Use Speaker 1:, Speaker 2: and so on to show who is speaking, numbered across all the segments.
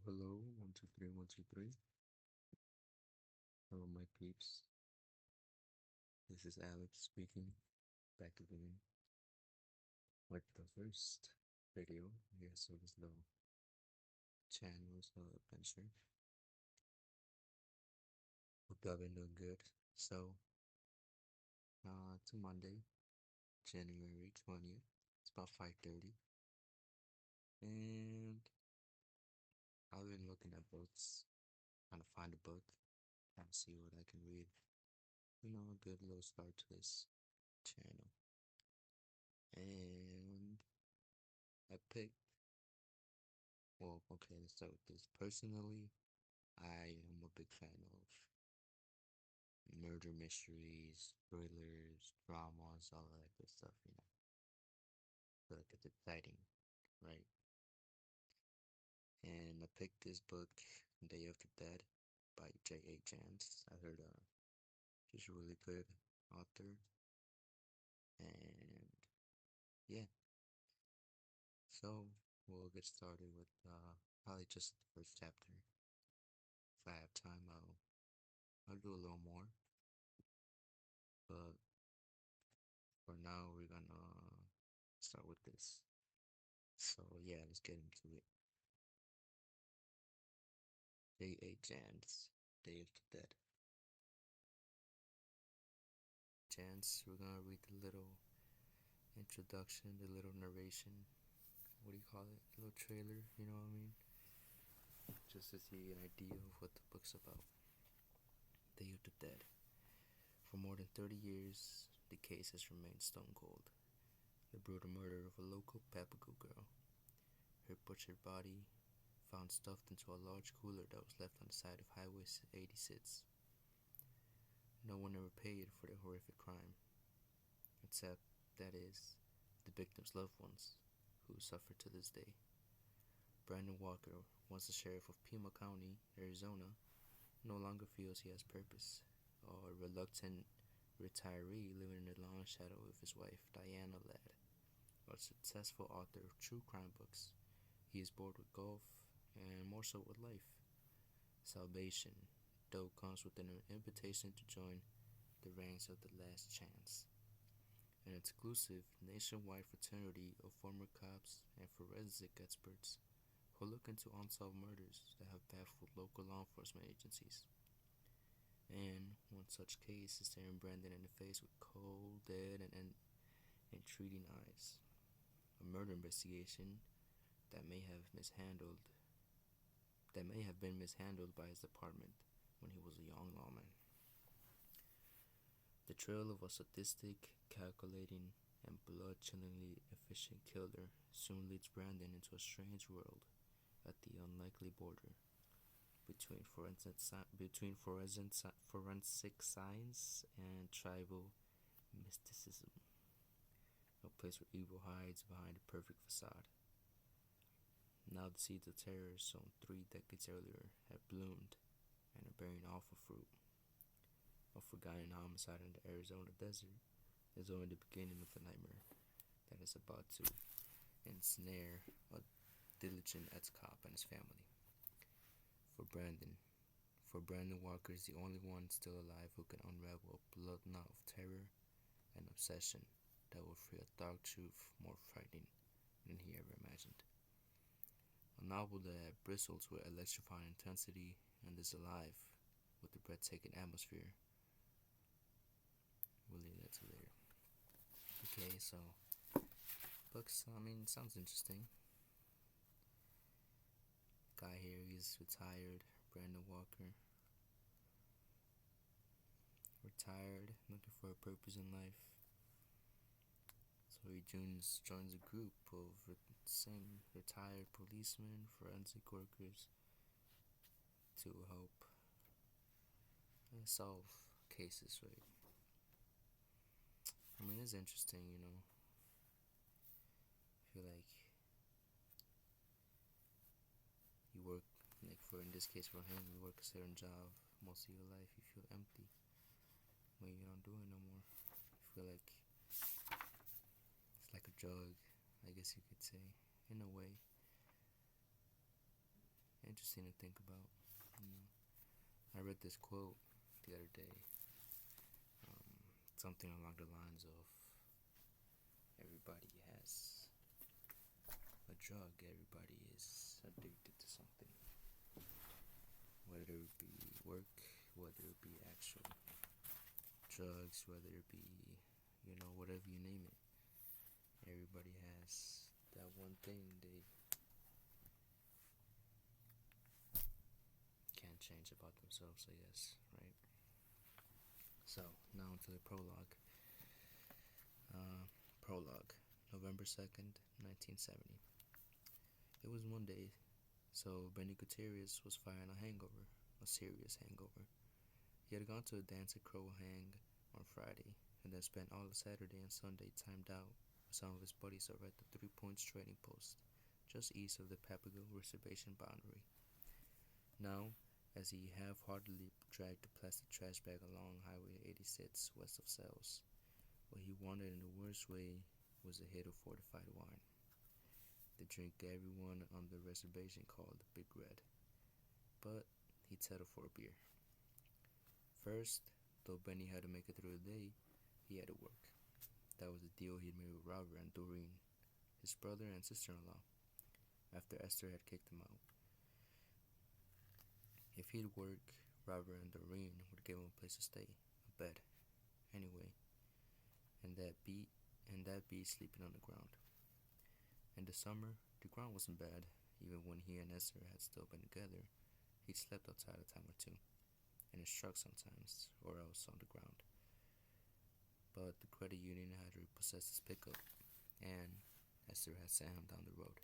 Speaker 1: Hello, 1 2 3 1 2 3. Hello, my peeps. This is Alex speaking, back again with the first video. Yes, of this little channel's little adventure. Hope y'all been doing good. So, it's a Monday, January 20th. It's about 5:30, and I've been looking at books, trying to find a book, trying to see what I can read. A good little start to this channel. And I picked Well, okay, let's start with this. Personally, I am a big fan of murder mysteries, thrillers, dramas, all of that good stuff. I feel like it's exciting, right? And I picked this book, Day of the Dead, by J.A Jance. I heard she's a really good author, and yeah, so we'll get started with probably just the first chapter. If I have time, I'll do a little more, but for now, we're gonna start with this. So yeah, let's get into it. J.A. Jance, Day of the Dead. Jance, we're gonna read the little introduction, the little narration. What do you call it? A little trailer, you know what I mean? Just to see an idea of what the book's about. Day of the Dead. For more than 30 years, the case has remained stone cold. The brutal murder of a local Papago girl. Her butchered body found stuffed into a large cooler that was left on the side of Highway 86. No one ever paid for the horrific crime, except, that is, the victim's loved ones, who suffer to this day. Brandon Walker, once the sheriff of Pima County, Arizona, no longer feels he has purpose. A reluctant retiree living in the long shadow of his wife, Diana Ladd, a successful author of true crime books. He is bored with golf, and more so with life. Salvation, though, comes with an invitation to join the ranks of the Last Chance, an exclusive nationwide fraternity of former cops and forensic experts who look into unsolved murders that have baffled local law enforcement agencies. And one such case is staring Brandon in the face with cold, dead, and entreating eyes. A murder investigation that may have been mishandled by his department when he was a young lawman. The trail of a sadistic, calculating, and blood-chillingly efficient killer soon leads Brandon into a strange world at the unlikely border between forensic science and tribal mysticism, a place where evil hides behind a perfect facade. Now the seeds of terror sown 3 decades earlier have bloomed and are bearing awful fruit. A forgotten homicide in the Arizona desert is only the beginning of the nightmare that is about to ensnare a diligent ex-cop and his family. For Brandon Walker is the only one still alive who can unravel a blood knot of terror and obsession that will free a dark truth more frightening than he ever imagined. A novel that bristles with electrifying intensity and is alive with the breathtaking atmosphere. We'll leave that to later. Okay, so books, sounds interesting. Guy here, he's retired, Brandon Walker. Retired, looking for a purpose in life. So he joins a group of same retired policemen, forensic workers to help solve cases, right? It's interesting. I feel like you work, like in this case for him, you work a certain job most of your life, you feel empty when you don't do it no more. You feel like it's like a drug, I guess you could say, in a way. interesting to think about. You know, I read this quote the other day, something along the lines of everybody has a drug, everybody is addicted to something, whether it be work, whether it be actual drugs, whether it be, whatever you name it. Everybody has that one thing they can't change about themselves, I guess, right? So, now into the prologue. Prologue, November 2nd, 1970. It was one day, so Benny Gutierrez was fighting a hangover, a serious hangover. He had gone to a dance at Crow Hang on Friday, and then spent all of Saturday and Sunday timed out with some of his buddies over at the 3 Points trading post, just east of the Papago reservation boundary. Now, as he half-heartedly dragged the plastic trash bag along Highway 86 west of Sells, what he wanted in the worst way was a hit of fortified wine, the drink everyone on the reservation called Big Red. But he'd settle for a beer. First, though Benny had to make it through the day, he had to work. That was the deal he'd made with Robert and Doreen, his brother and sister-in-law, after Esther had kicked him out. If he'd work, Robert and Doreen would give him a place to stay, a bed, anyway, and that beat sleeping on the ground. In the summer, the ground wasn't bad. Even when he and Esther had still been together, he'd slept outside a time or two, in his truck sometimes, or else on the ground. But the credit union had repossessed his pickup, and Esther had sent him down the road.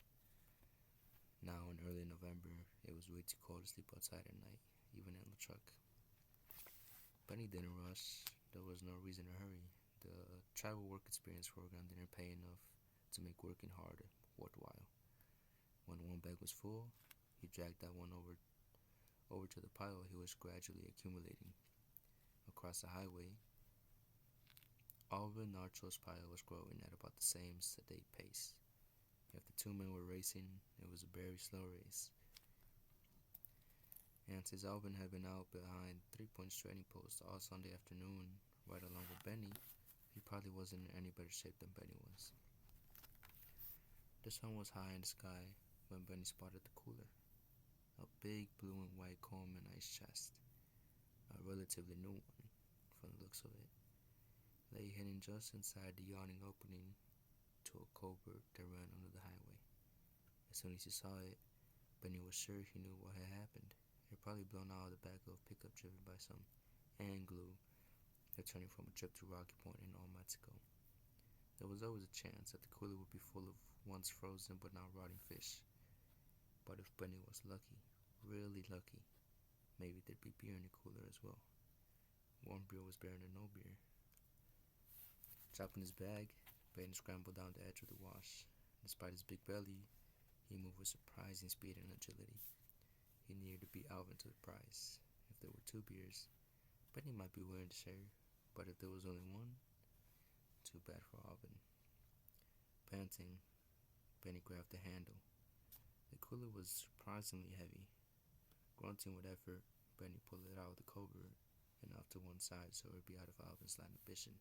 Speaker 1: Now, in early November, it was way too cold to sleep outside at night, even in the truck. Benny didn't rush. There was no reason to hurry. The tribal work experience program didn't pay enough to make working hard worthwhile. When one bag was full, he dragged that one over to the pile he was gradually accumulating. Across the highway, Alvin Narcho's pile was growing at about the same sedate pace. If the two men were racing, it was a very slow race. And since Alvin had been out behind 3 Points trading post all Sunday afternoon, right along with Benny, he probably wasn't in any better shape than Benny was. The sun was high in the sky when Benny spotted the cooler. A big blue and white Coleman ice chest, a relatively new one, from the looks of it, lay hidden just inside the yawning opening to a culvert that ran under the highway. As soon as he saw it, Benny was sure he knew what had happened. It had probably blown out of the back of a pickup driven by some hand glue returning from a trip to Rocky Point in Old Mexico. There was always a chance that the cooler would be full of once frozen but now rotting fish. But if Benny was lucky, really lucky, maybe there'd be beer in the cooler as well. Warm beer was better than no beer. Dropping his bag, Benny scrambled down the edge of the wash. Despite his big belly, he moved with surprising speed and agility. He needed to beat Alvin to the prize. If there were 2 beers, Benny might be willing to share, but if there was only one, too bad for Alvin. Panting, Benny grabbed the handle. The cooler was surprisingly heavy. Grunting with effort, Benny pulled it out of the culvert and off to one side so it would be out of Alvin's line of vision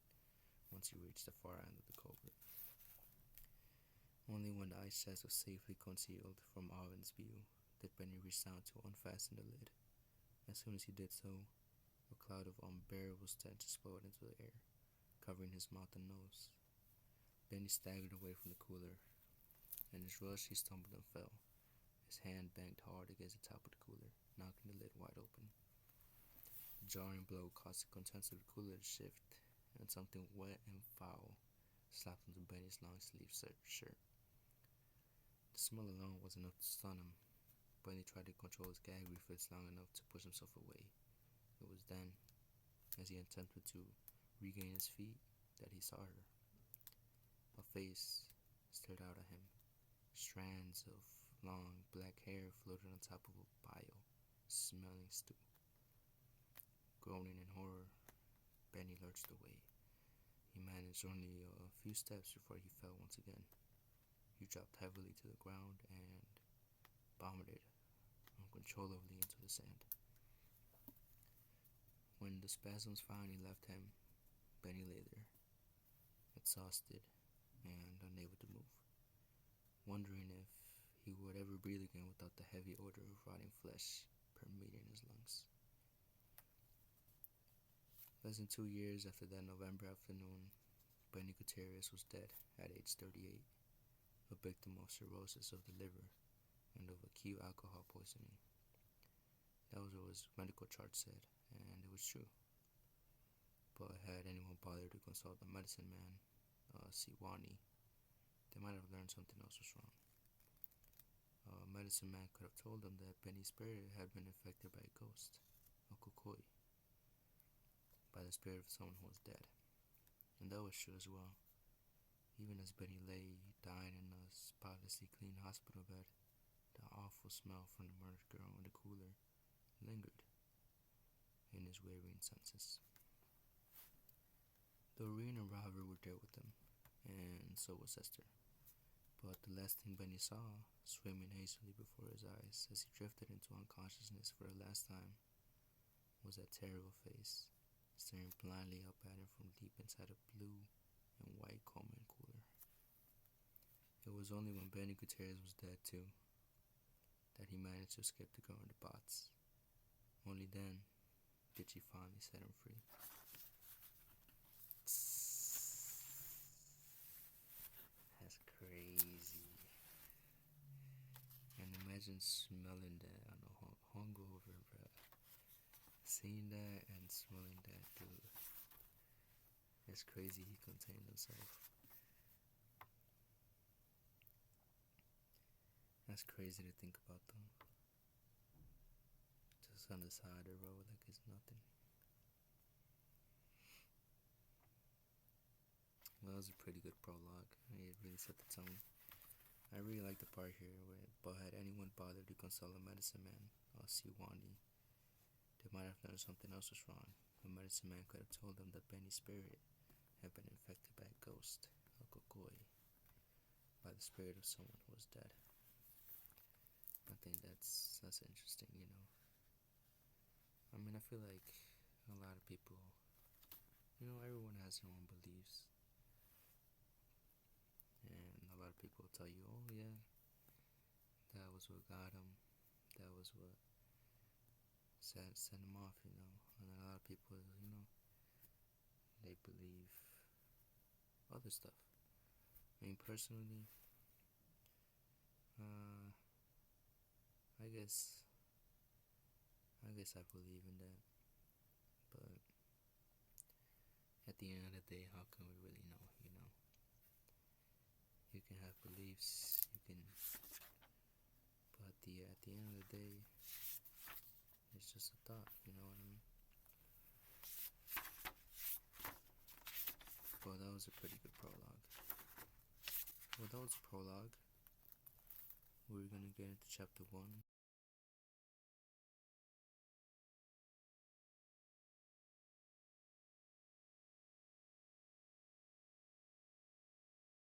Speaker 1: once he reached the far end of the culvert. Only when the ice chest was safely concealed from Alvin's view did Benny reach down to unfasten the lid. As soon as he did so, a cloud of unbearable stench exploded into the air, covering his mouth and nose. Benny staggered away from the cooler. In his rush, he stumbled and fell. His hand banged hard against the top of the cooler, knocking the lid wide open. The jarring blow caused the contents of the cooler to shift, and something wet and foul slapped onto Benny's long-sleeved shirt. The smell alone was enough to stun him. Benny tried to control his gag reflex long enough to push himself away. It was then, as he attempted to regain his feet, that he saw her. A face stared out at him. Strands of long black hair floated on top of a bile-smelling stew. Groaning in horror, Benny lurched away. He managed only a few steps before he fell once again. He dropped heavily to the ground and vomited uncontrollably into the sand. When the spasms finally left him, Benny lay there, exhausted and unable to move, wondering if he would ever breathe again without the heavy odor of rotting flesh permeating his lungs. Less than 2 years after that November afternoon, Benny Gutierrez was dead at age 38, a victim of cirrhosis of the liver and of acute alcohol poisoning. That was what his medical chart said, and it was true. But had anyone bothered to consult the medicine man, Siwani, they might have learned something else was wrong. Medicine man could have told them that Benny's spirit had been infected by a ghost, a kukui, by the spirit of someone who was dead. And that was true as well. Even as Benny lay dying in a spotlessly clean hospital bed, the awful smell from the murdered girl in the cooler lingered in his wavering senses. Doreen and Robert were there with him, and so was Esther. But the last thing Benny saw, swimming hazily before his eyes as he drifted into unconsciousness for the last time, was that terrible face, staring blindly up at him from deep inside a blue and white Coleman cooler. It was only when Benny Gutierrez was dead too, that he managed to escape the girl in the box. Only then did she finally set him free. That's crazy. And imagine smelling that on a hungover, bro. Seeing that and smelling that, dude. It's crazy he contained himself. That's crazy to think about, though. Just on the side of the road like it's nothing. Well, that was a pretty good prologue. It really set the tone. I really like the part here where, but had anyone bothered to consult a medicine man, Siwani, they might have noticed something else was wrong. The medicine man could have told them that Benny's spirit had been infected by a ghost, a kukui, by the spirit of someone who was dead. I think that's interesting, you know. I mean, I feel like a lot of people, you know, everyone has their own beliefs. And a lot of people tell you, oh yeah, that was what got him. That was what set him off, you know. And a lot of people, you know, they believe other stuff. I mean, personally, I guess I believe in that. But at the end of the day, how can we really know, you know? You can have beliefs, you can, but at the end of the day, it's just a thought, you know what I mean? Well, that was a pretty good prologue. Well, that was a prologue. We're gonna get into chapter 1.